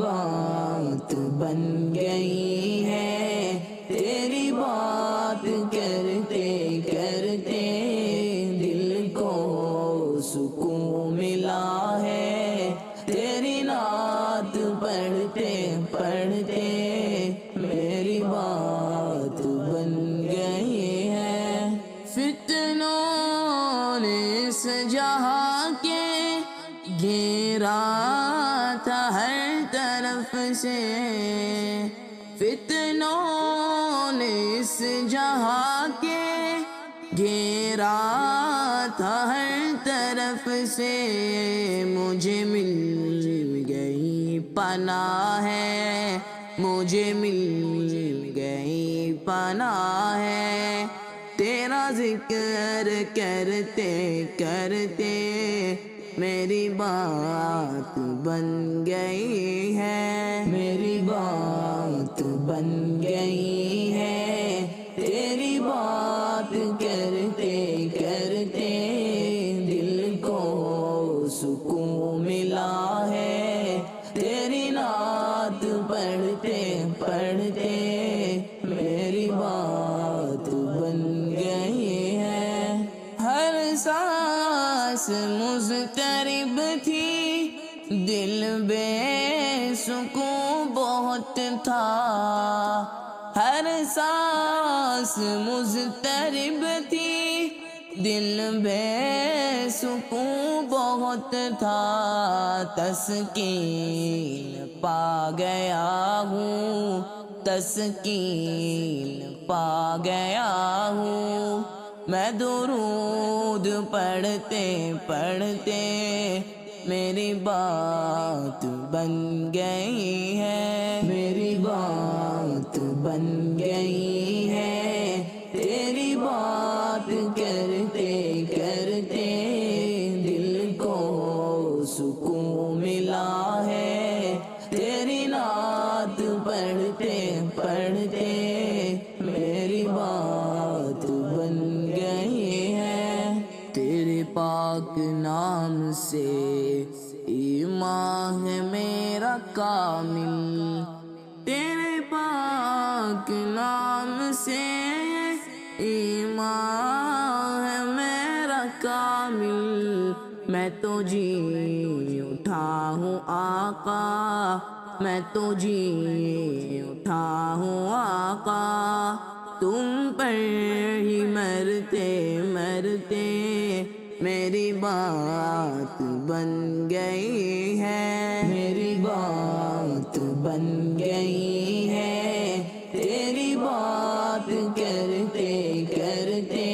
بات بن گئی ہے، تیری بات کرتے کرتے دل کو سکون ملا ہے، تیری نعت پڑھتے پڑھتے میری بات بن گئی ہے۔ فتنوں نے اس جہاں کے گھیرا تھا ہر طرف سے، فتنوں نے اس جہاں کے گھیرا تھا ہر طرف سے، مجھے مل گئی پناہ ہے، مجھے مل گئی پناہ ہے، تیرا ذکر کرتے کرتے میری بات بن گئی ہے، میری بات بن گئی ہے، تیری بات کرتے کرتے دل کو سکون ملا ہے، تیری نعت پڑھتے پڑھتے میری بات بن گئی ہے۔ ہر سانس مضطرب تھی، دل بے سکون بہت تھا، ہر سانس مضطرب تھی، دل بے سکون بہت تھا، تسکین پا گیا ہوں، تسکین پا گیا ہوں، میں درود پڑھتے پڑھتے میری بات بن گئی ہے، میری بات بن گئی ہے، تیری بات کرتے کرتے دل کو سکون ملا ہے، تیری نعت پڑھتے پڑھتے میری بات بن گئی ہے، تیرے پاک نام سے ایمان ہے میرا کامل، تیرے پاک نام سے ایمان ہے میرا کامل، میں تو جی اٹھا ہوں آقا، میں تو جی اٹھا ہوں آقا، تم پر ہی مرتے مرتے میری بات بن گئی ہے، میری بات بن گئی ہے، تیری بات کرتے کرتے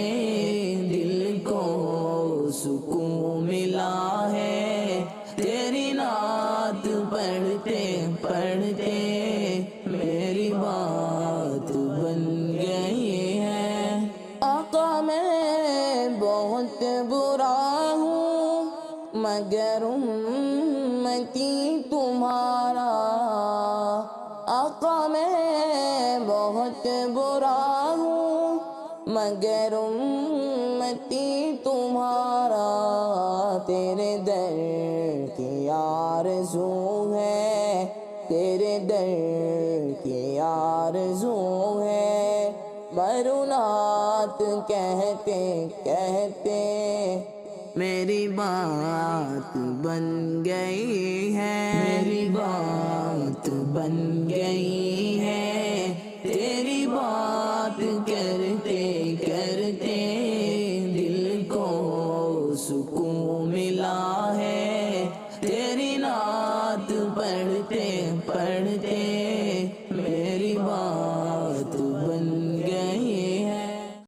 دل کو سکون ملا ہے، تیری نعت پڑھتے پڑھتے میری بات بن گئی ہے۔ آقا میں بہت برا ہوں مگر امتی تمہارا، آقا میں بہت برا ہوں مگر امتی تمہارا، تیرے در کی آرزو ہے، تیرے در کی آرزو ہے، برونات کہتے کہتے میری بات بن گئی ہے، میری بات بن گئی ہے، تیری بات کرتے کرتے دل کو سکون ملا ہے، تیری نعت پڑھتے پڑھتے